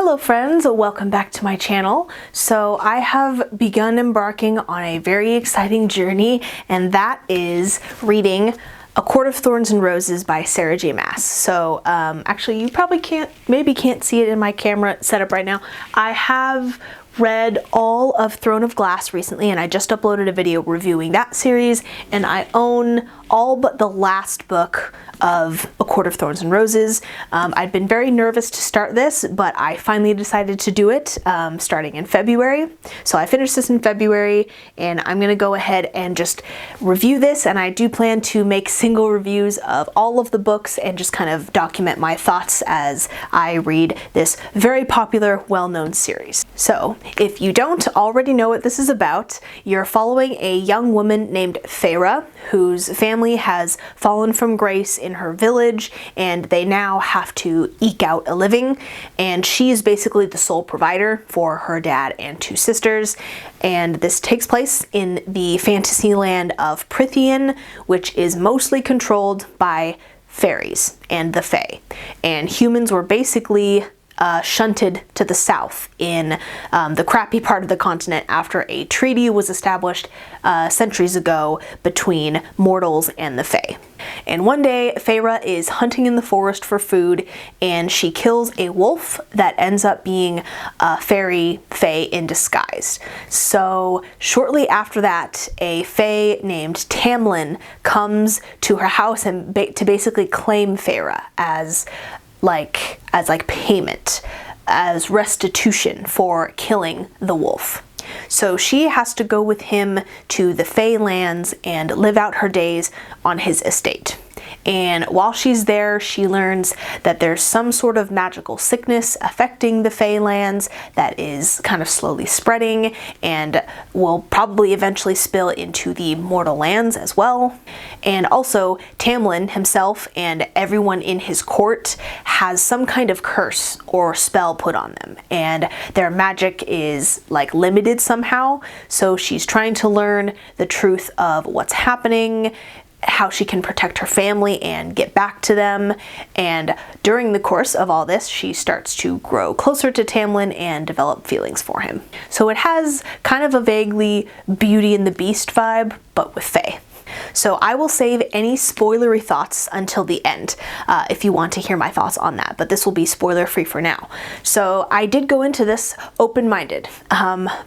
Hello friends, welcome back to my channel. So I have begun embarking on a very exciting journey, and that is reading A Court of Thorns and Roses by Sarah J. Maas. So actually you probably can't see it in my camera setup right now. I have read all of Throne of Glass recently, and I just uploaded a video reviewing that series, and I own all but the last book of A Court of Thorns and Roses. I'd been very nervous to start this, but I finally decided to do it starting in February. So I finished this in February, and I'm gonna go ahead and just review this, and I do plan to make single reviews of all of the books and just kind of document my thoughts as I read this very popular, well-known series. So if you don't already know what this is about, you're following a young woman named Feyre, whose family has fallen from grace in her village, and they now have to eke out a living, and she is basically the sole provider for her dad and two sisters. And this takes place in the fantasy land of Prythian, which is mostly controlled by fairies and the Fae, and humans were basically shunted to the south in the crappy part of the continent after a treaty was established centuries ago between mortals and the Fae. And one day, Feyre is hunting in the forest for food, and she kills a wolf that ends up being a fairy Fae in disguise. So shortly after that, a Fae named Tamlin comes to her house and to basically claim Feyre as payment, as restitution for killing the wolf. So she has to go with him to the Fae lands and live out her days on his estate. And while she's there, she learns that there's some sort of magical sickness affecting the Fae lands that is kind of slowly spreading and will probably eventually spill into the mortal lands as well. And also, Tamlin himself and everyone in his court has some kind of curse or spell put on them, and their magic is limited somehow. So she's trying to learn the truth of what's happening, how she can protect her family and get back to them. And during the course of all this, she starts to grow closer to Tamlin and develop feelings for him. So it has kind of a vaguely Beauty and the Beast vibe, but with Fae. So I will save any spoilery thoughts until the end if you want to hear my thoughts on that, but this will be spoiler free for now. So I did go into this open-minded,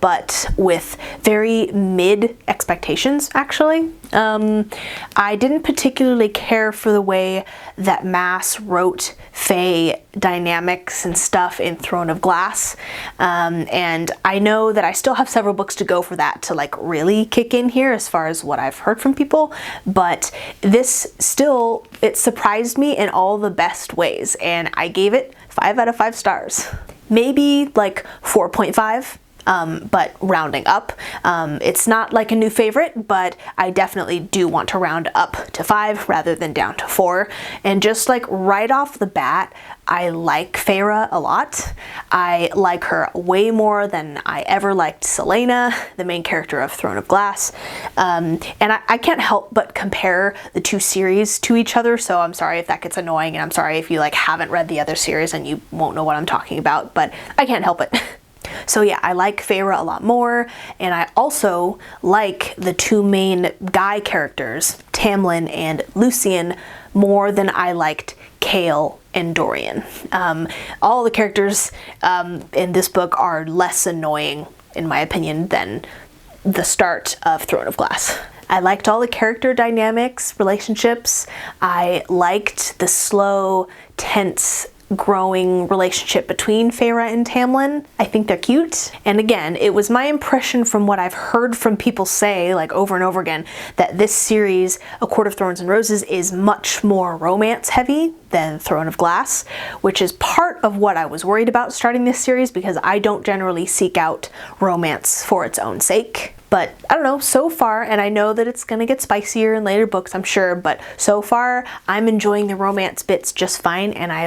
but with very mid expectations, actually. I didn't particularly care for the way that Maas wrote Fae dynamics and stuff in Throne of Glass, and I know that I still have several books to go for that to really kick in here as far as what I've heard from people, but this still, it surprised me in all the best ways, and I gave it 5 out of 5 stars. Maybe 4.5. But rounding up. It's not a new favorite, but I definitely do want to round up to 5 rather than down to 4. And just right off the bat, I like Feyre a lot. I like her way more than I ever liked Selena, the main character of Throne of Glass. And I can't help but compare the two series to each other, so I'm sorry if that gets annoying, and I'm sorry if you haven't read the other series and you won't know what I'm talking about, but I can't help it. So yeah, I like Feyre a lot more, and I also like the two main guy characters, Tamlin and Lucien, more than I liked Chaol and Dorian. All the characters in this book are less annoying, in my opinion, than the start of Throne of Glass. I liked all the character dynamics, relationships. I liked the slow, tense, growing relationship between Feyre and Tamlin. I think they're cute. And again, it was my impression from what I've heard from people say over and over again that this series, A Court of Thorns and Roses, is much more romance heavy than Throne of Glass, which is part of what I was worried about starting this series, because I don't generally seek out romance for its own sake. But I don't know, so far, and I know that it's gonna get spicier in later books, I'm sure, but so far I'm enjoying the romance bits just fine, and I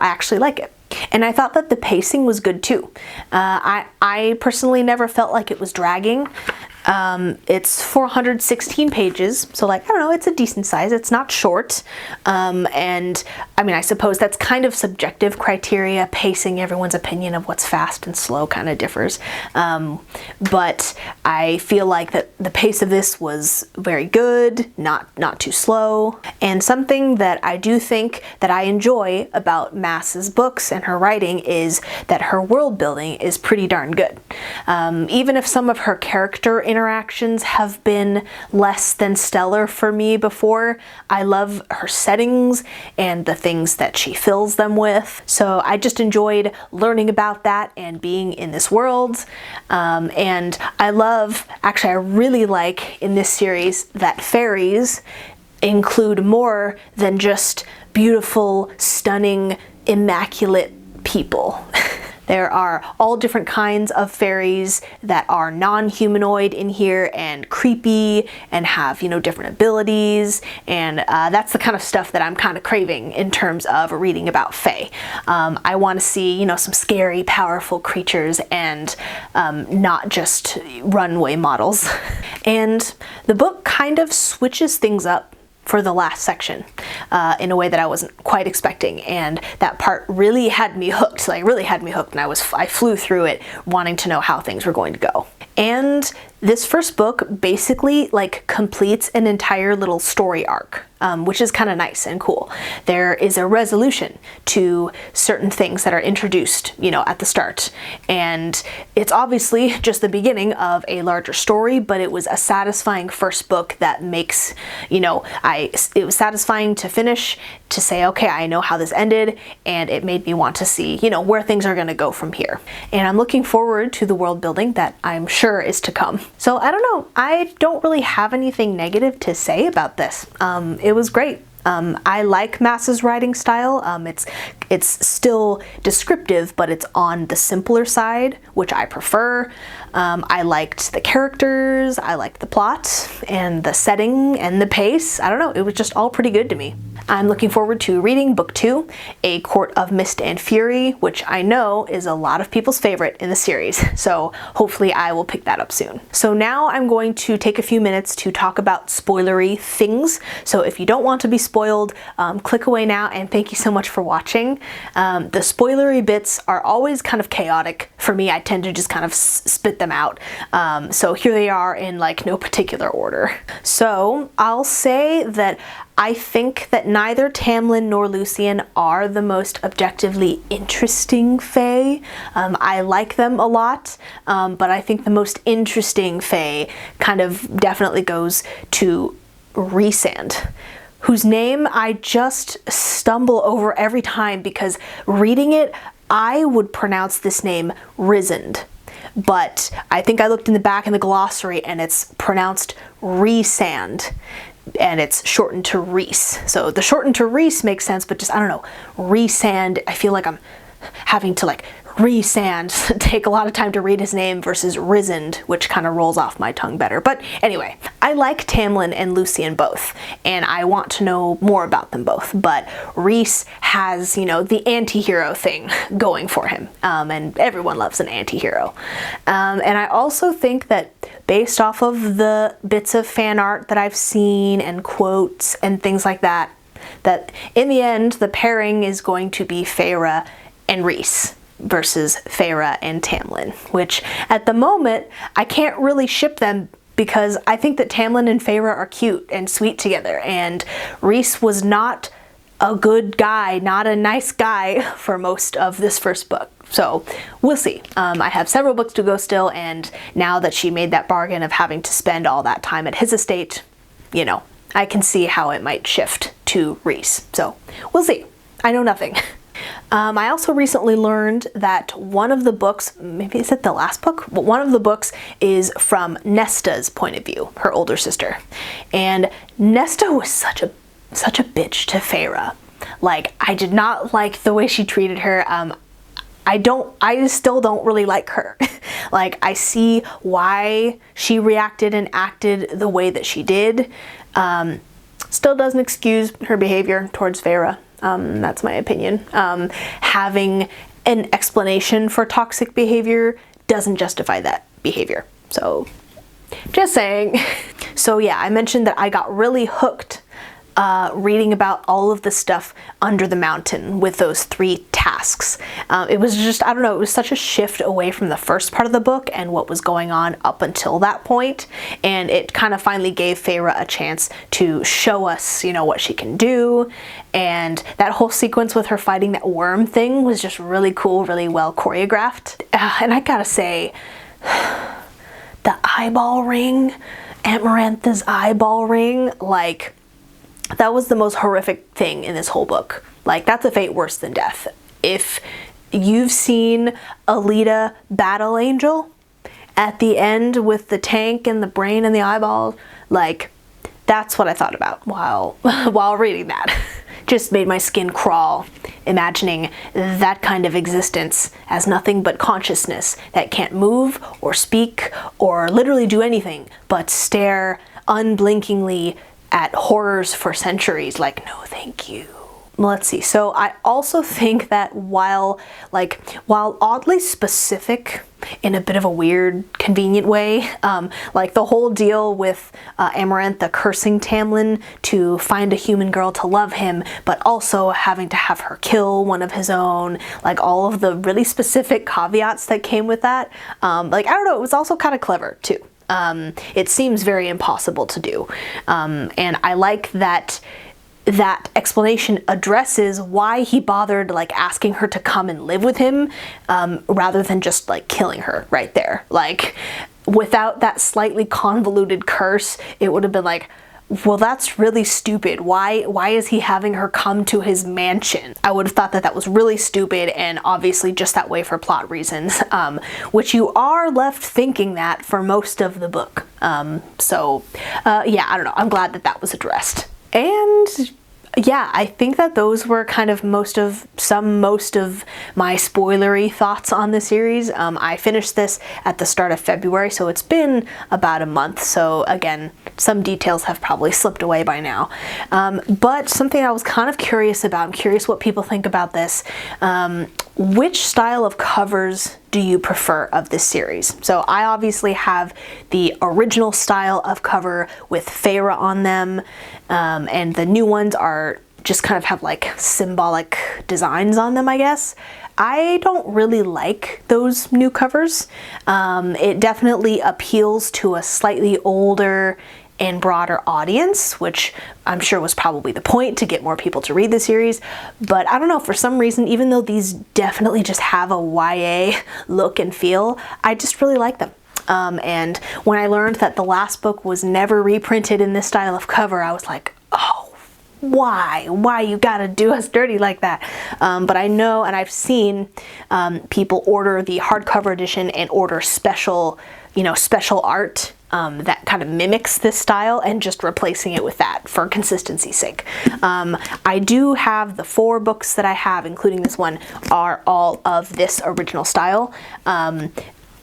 actually like it. And I thought that the pacing was good too. I personally never felt like it was dragging. It's 416 pages, so like, I don't know, it's a decent size. It's not short. And I mean, I suppose that's kind of subjective criteria. Pacing, everyone's opinion of what's fast and slow kind of differs. But I feel like that the pace of this was very good, not too slow. And something that I do think that I enjoy about Mass's books and her writing is that her world building is pretty darn good. Even if some of her character interactions have been less than stellar for me before, I love her settings and the things that she fills them with. So I just enjoyed learning about that and being in this world. And I really like in this series that fairies include more than just beautiful, stunning, immaculate people. There are all different kinds of fairies that are non-humanoid in here and creepy and have, different abilities. And that's the kind of stuff that I'm kind of craving in terms of reading about fae. I want to see, some scary, powerful creatures and not just runway models. And the book kind of switches things up for the last section in a way that I wasn't quite expecting, and that part really had me hooked. And I flew through it wanting to know how things were going to go. And this first book basically completes an entire little story arc, which is kind of nice and cool. There is a resolution to certain things that are introduced, at the start. And it's obviously just the beginning of a larger story, but it was a satisfying first book that makes, it was satisfying to finish, to say, okay, I know how this ended, and it made me want to see, where things are going to go from here. And I'm looking forward to the world building that I'm sure is to come. So I don't know, I don't really have anything negative to say about this. It was great. I like Mass's writing style. It's still descriptive, but it's on the simpler side, which I prefer. I liked the characters, I liked the plot, and the setting, and the pace. I don't know, it was just all pretty good to me. I'm looking forward to reading book 2, A Court of Mist and Fury, which I know is a lot of people's favorite in the series, so hopefully I will pick that up soon. So now I'm going to take a few minutes to talk about spoilery things. So if you don't want to be spoiled, click away now, and thank you so much for watching. The spoilery bits are always kind of chaotic for me. I tend to just kind of spit them out. So here they are in no particular order. So I'll say that I think that neither Tamlin nor Lucian are the most objectively interesting fae. I like them a lot, but I think the most interesting fae kind of definitely goes to Rhysand, whose name I just stumble over every time because reading it, I would pronounce this name Rhysand. But I think I looked in the back in the glossary and it's pronounced Rhysand. And it's shortened to Rhys. So the shortened to Rhys makes sense, but just, I don't know, Rhysand, I feel like I'm having to Rhysand take a lot of time to read his name versus Rhysand, which kind of rolls off my tongue better. But anyway, I like Tamlin and Lucian both, and I want to know more about them both. But Rhys has, the anti-hero thing going for him, and everyone loves an anti-hero. And I also think that based off of the bits of fan art that I've seen and quotes and things like that, that in the end, the pairing is going to be Feyre and Rhys versus Feyre and Tamlin, which at the moment, I can't really ship them because I think that Tamlin and Feyre are cute and sweet together, and Rhys was not a good guy, not a nice guy for most of this first book. So we'll see. I have several books to go still, and now that she made that bargain of having to spend all that time at his estate, I can see how it might shift to Rhys. So we'll see. I know nothing. I also recently learned that one of the books, maybe is it the last book? But one of the books is from Nesta's point of view, her older sister. And Nesta was such a bitch to Feyre. I did not like the way she treated her. I still don't really like her. I see why she reacted and acted the way that she did. Still doesn't excuse her behavior towards Feyre. That's my opinion. Having an explanation for toxic behavior doesn't justify that behavior. So Just saying. So yeah, I mentioned that I got really hooked reading about all of the stuff under the mountain with those 3 tasks. It was just, I don't know, it was such a shift away from the first part of the book and what was going on up until that point, and it kind of finally gave Feyre a chance to show us, you know, what she can do, and that whole sequence with her fighting that worm thing was just really cool, really well choreographed. And I gotta say, the eyeball ring, Amarantha's eyeball ring, like, that was the most horrific thing in this whole book. Like, that's a fate worse than death. If you've seen Alita Battle Angel at the end with the tank and the brain and the eyeball, like, that's what I thought about while reading that. Just made my skin crawl, imagining that kind of existence as nothing but consciousness that can't move or speak or literally do anything but stare unblinkingly at horrors for centuries. Like, no thank you. Let's see. So I also think that while oddly specific in a bit of a weird, convenient way, like the whole deal with Amarantha cursing Tamlin to find a human girl to love him, but also having to have her kill one of his own, like all of the really specific caveats that came with that, like, I don't know, it was also kind of clever too. It seems very impossible to do. And I like that explanation addresses why he bothered like asking her to come and live with him, rather than just like killing her right there. Like, without that slightly convoluted curse, it would have been like, well, that's really stupid. Why is he having her come to his mansion? I would have thought that was really stupid, and obviously just that way for plot reasons, which you are left thinking that for most of the book. Yeah, I don't know. I'm glad that was addressed. And yeah, I think that those were kind of most of my spoilery thoughts on the series. I finished this at the start of February, so it's been about a month. So again, some details have probably slipped away by now. But something I was kind of curious about, I'm curious what people think about this. Which style of covers do you prefer of this series? So I obviously have the original style of cover with Feyre on them, and the new ones are just kind of have like symbolic designs on them, I guess. I don't really like those new covers. It definitely appeals to a slightly older and broader audience, which I'm sure was probably the point, to get more people to read the series. But I don't know, for some reason, even though these definitely just have a YA look and feel, I just really like them. And when I learned that the last book was never reprinted in this style of cover, I was like, oh, why you gotta do us dirty like that? But I know, and I've seen people order the hardcover edition and order special art that kind of mimics this style, and just replacing it with that for consistency's sake. I do have the 4 books that I have, including this one, are all of this original style.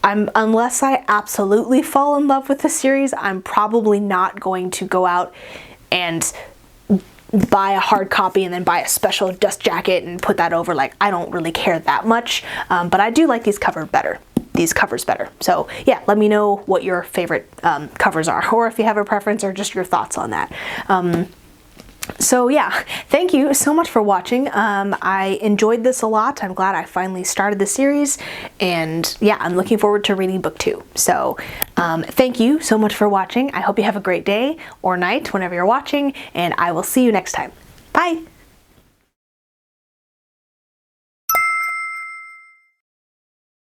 Unless I absolutely fall in love with the series, I'm probably not going to go out and buy a hard copy and then buy a special dust jacket and put that over. Like, I don't really care that much, but I do like these covers better. So yeah, let me know what your favorite covers are, or if you have a preference, or just your thoughts on that. So yeah, thank you so much for watching. I enjoyed this a lot. I'm glad I finally started the series, and yeah, I'm looking forward to reading book 2. So thank you so much for watching. I hope you have a great day or night whenever you're watching, and I will see you next time. Bye!